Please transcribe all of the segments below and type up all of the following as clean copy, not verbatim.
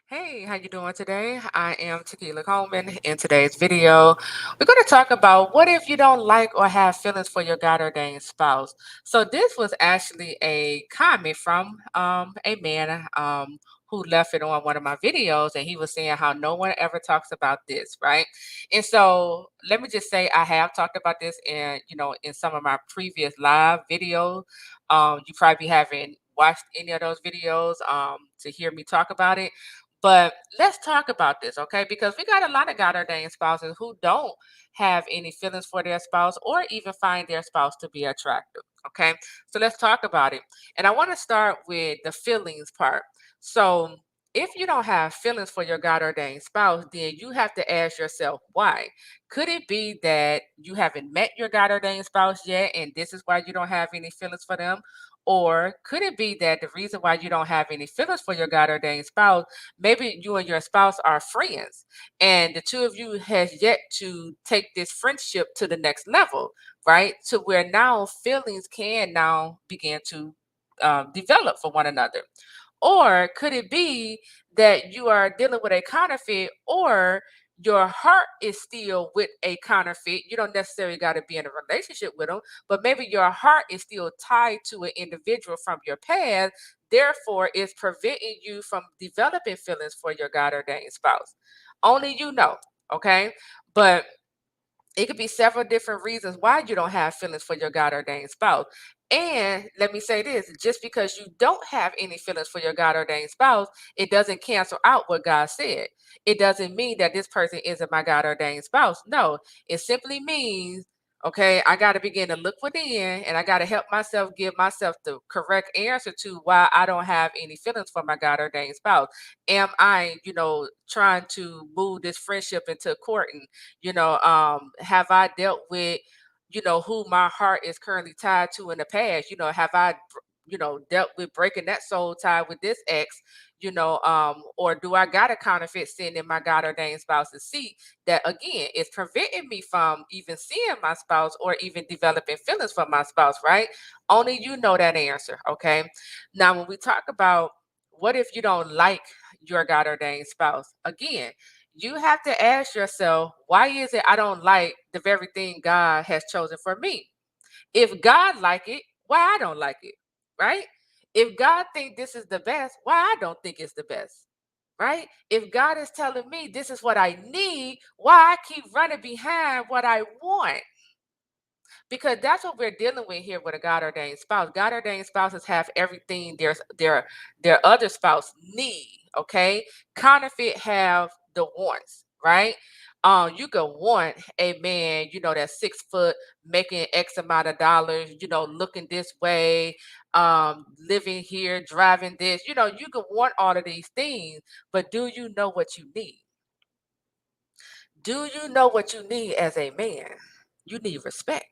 Hey, how you doing today? I am Taquila Coleman. In today's video, we're going to talk about what if you don't like or have feelings for your God ordained spouse. So this was actually a comment from a man who left it on one of my videos, and he was saying how no one ever talks about this, right? And so let me just say I have talked about this in some of my previous live videos. You probably haven't watched any of those videos to hear me talk about it, but let's talk about this, okay? Because we got a lot of God ordained spouses who don't have any feelings for their spouse or even find their spouse to be attractive, okay? So let's talk about it. And I want to start with the feelings part. So if you don't have feelings for your God ordained spouse, then you have to ask yourself why. Could it be that you haven't met your God ordained spouse yet, and this is why you don't have any feelings for them? Or could it be that the reason why you don't have any feelings for your God ordained spouse, maybe you and your spouse are friends and the two of you has yet to take this friendship to the next level, right? To where now feelings can now begin to develop for one another. Or could it be that you are dealing with a counterfeit, or your heart is still with a counterfeit? You don't necessarily got to be in a relationship with them, but maybe your heart is still tied to an individual from your past. Therefore, it's preventing you from developing feelings for your God ordained spouse. Only you know, okay? But it could be several different reasons why you don't have feelings for your God ordained spouse. And let me say this, just because you don't have any feelings for your God ordained spouse, it doesn't cancel out what God said. It doesn't mean that this person isn't my God ordained spouse. No, it simply means, okay, I got to begin to look within, and I got to help myself give myself the correct answer to why I don't have any feelings for my God ordained spouse. Am I, trying to move this friendship into courting? Have I dealt with, who my heart is currently tied to in the past? Have I dealt with breaking that soul tie with this ex? Or do I got a counterfeit sin in my God ordained spouse's seat that again is preventing me from even seeing my spouse or even developing feelings for my spouse, right? Only you know that answer. Okay, now when we talk about what if you don't like your God ordained spouse, again, you have to ask yourself, why is it I don't like the very thing God has chosen for me? If God like it, why I don't like it, right? If God think this is the best, why I don't think it's the best, right? If God is telling me this is what I need, why I keep running behind what I want? Because that's what we're dealing with here with a God ordained spouse. God ordained spouses have everything their other spouse need. Okay, counterfeit have the wants, right? You can want a man, that's 6 foot, making X amount of dollars, looking this way, living here, driving this. You can want all of these things, but do you know what you need? Do you know what you need as a man? You need respect.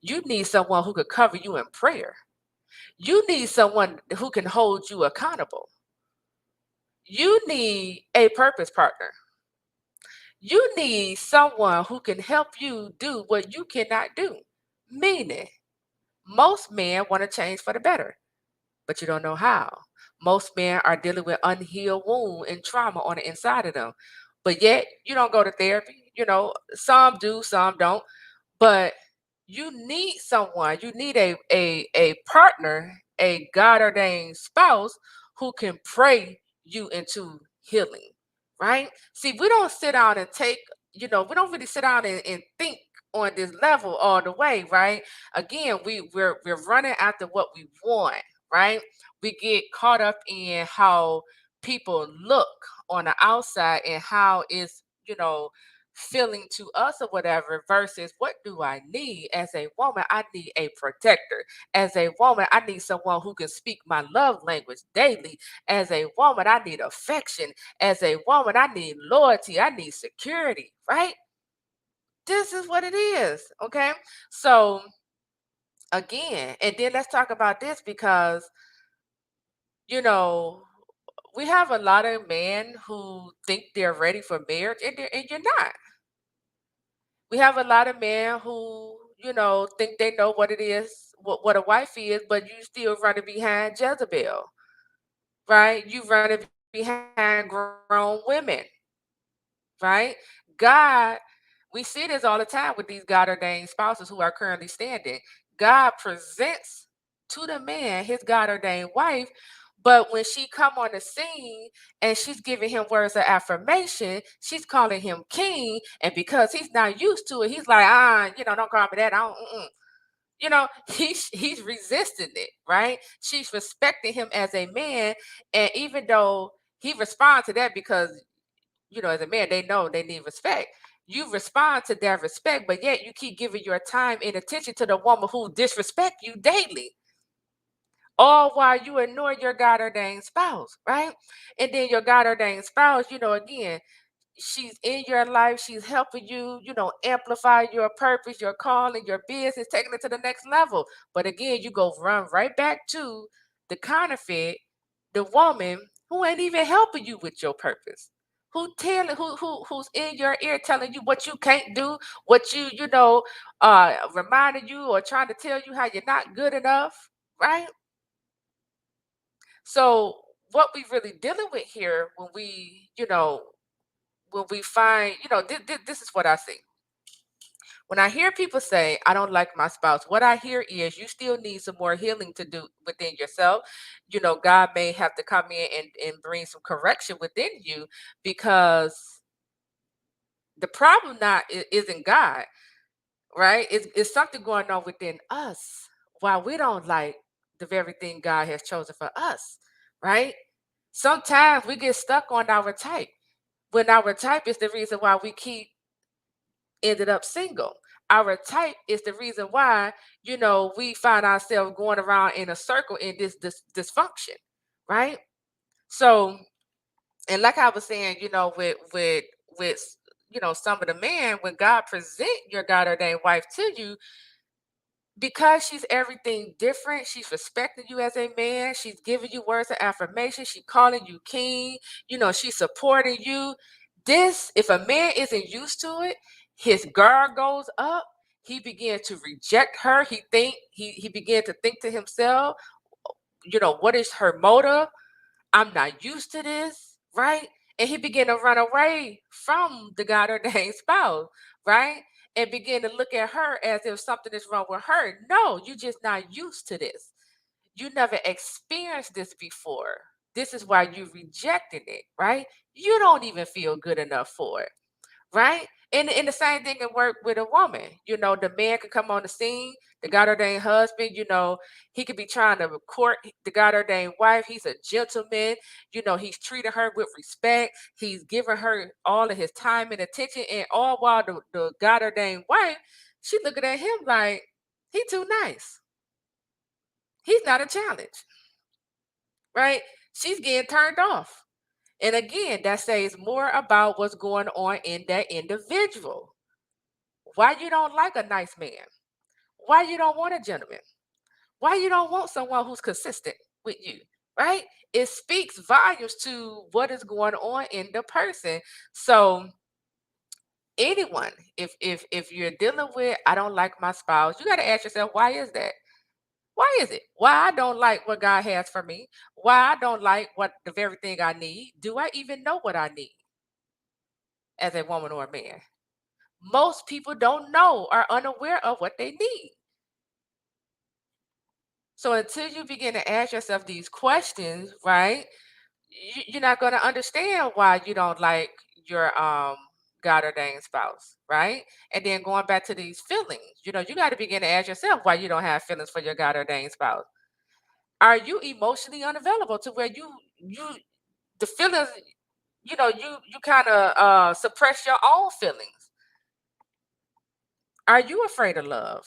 You need someone who could cover you in prayer. You need someone who can hold you accountable. You need a purpose partner. You need someone who can help you do what you cannot do. Meaning, most men want to change for the better, but you don't know how. Most men are dealing with unhealed wound and trauma on the inside of them. But yet, you don't go to therapy. Some do, some don't. But you need someone, you need a partner, a God ordained spouse who can pray you into healing, right? See, we don't sit down and we don't really sit down and think on this level all the way, right? Again, we're running after what we want, right? We get caught up in how people look on the outside and how it's, feeling to us or whatever, versus what do I need as a woman? I need a protector. As a woman, I need someone who can speak my love language daily. As a woman, I need affection. As a woman, I need loyalty. I need security, right? This is what it is. Okay. So again, and then let's talk about this because, you know, we have a lot of men who think they're ready for marriage, and you're not. We have a lot of men who, think they know what it is, what a wife is, but you still running behind Jezebel, right? You running behind grown women, right? God, we see this all the time with these God ordained spouses who are currently standing. God presents to the man his God ordained wife, but when she come on the scene and she's giving him words of affirmation, she's calling him king, and because he's not used to it, he's like, don't call me that. I don't. Mm-mm. He's resisting it, right? She's respecting him as a man, and even though he responds to that because as a man, they know they need respect. You respond to their respect, but yet you keep giving your time and attention to the woman who disrespect you daily, all while you ignore your God ordained spouse, right? And then your God ordained spouse, again, she's in your life, she's helping you, amplify your purpose, your calling, your business, taking it to the next level. But again, you go run right back to the counterfeit, the woman who ain't even helping you with your purpose, who's in your ear telling you what you can't do, what reminding you or trying to tell you how you're not good enough, right? So what we really dealing with here when we find, this is what I see. When I hear people say, I don't like my spouse, what I hear is you still need some more healing to do within yourself. God may have to come in and bring some correction within you, because the problem isn't God, right? It's something going on within us why we don't like the very thing God has chosen for us, right? Sometimes we get stuck on our type, when our type is the reason why we keep ended up single. Our type is the reason why, we find ourselves going around in a circle in this dysfunction, right? So, and like I was saying, with some of the men, when God present your God ordained wife to you, because she's everything different, she's respecting you as a man, she's giving you words of affirmation, she's calling you king, she's supporting you. This, if a man isn't used to it, his guard goes up, he began to reject her, he began to think to himself, what is her motive? I'm not used to this, right? And he began to run away from the God ordained spouse, right? And begin to look at her as if something is wrong with her. No, you're just not used to this. You never experienced this before. This is why you're rejecting it, right? You don't even feel good enough for it, right? And the same thing can work with a woman. The man could come on the scene, the God ordained husband, he could be trying to court the God ordained wife. He's a gentleman, he's treating her with respect, he's giving her all of his time and attention, and all while the God ordained wife, she looking at him like he too nice. He's not a challenge, right? She's getting turned off. And again, that says more about what's going on in that individual. Why you don't like a nice man? Why you don't want a gentleman? Why you don't want someone who's consistent with you? Right? It speaks volumes to what is going on in the person. So anyone, if you're dealing with, I don't like my spouse, you got to ask yourself, why is that? Why is it? Why I don't like what God has for me? Why I don't like what the very thing I need? Do I even know what I need as a woman or a man? Most people don't know, are unaware of what they need. So until you begin to ask yourself these questions, right, you're not going to understand why you don't like your God ordained spouse, right? And then going back to these feelings, you got to begin to ask yourself why you don't have feelings for your God ordained spouse. Are you emotionally unavailable to where you the feelings, you kind of suppress your own feelings? Are you afraid of love?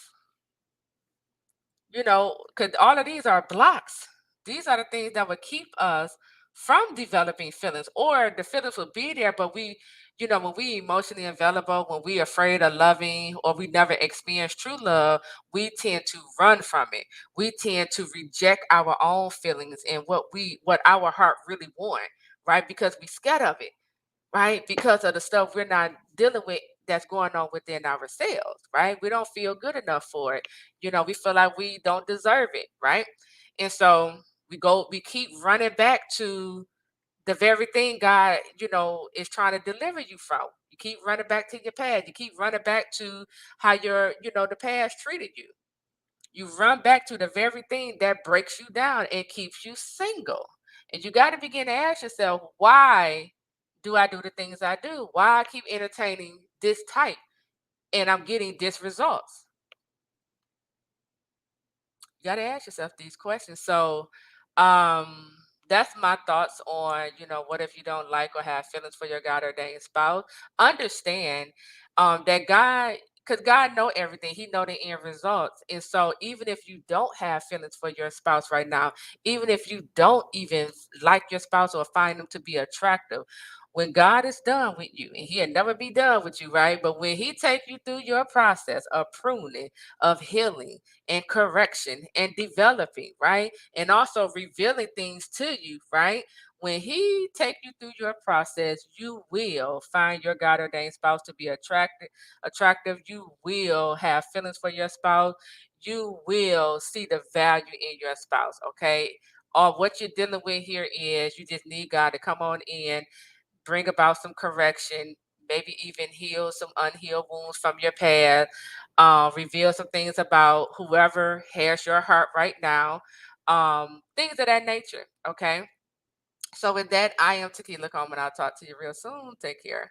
Because all of these are blocks. These are the things that would keep us from developing feelings, or the feelings will be there, but when we emotionally available, when we afraid of loving, or we never experience true love, we tend to run from it. We tend to reject our own feelings and what our heart really want, right? Because we scared of it, right? Because of the stuff we're not dealing with that's going on within ourselves, right? We don't feel good enough for it. We feel like we don't deserve it, right? And so we keep running back to the very thing God, is trying to deliver you from. You keep running back to your past. You keep running back to how the past treated you. You run back to the very thing that breaks you down and keeps you single. And you got to begin to ask yourself, why do I do the things I do? Why I keep entertaining this type and I'm getting this results? You got to ask yourself these questions. So, um, that's my thoughts on, what if you don't like or have feelings for your God ordained spouse? Understand that God, because God know everything. He know the end results. And so even if you don't have feelings for your spouse right now, even if you don't even like your spouse or find them to be attractive, when God is done with you, and he'll never be done with you, right? But when he take you through your process of pruning, of healing, and correction and developing, right? And also revealing things to you, right? When he take you through your process, you will find your God ordained spouse to be attractive. You will have feelings for your spouse. You will see the value in your spouse, okay? Or what you're dealing with here is you just need God to come on in, bring about some correction, maybe even heal some unhealed wounds from your past, reveal some things about whoever has your heart right now, things of that nature. Okay. So with that, I am Taquila Coleman. I'll talk to you real soon. Take care.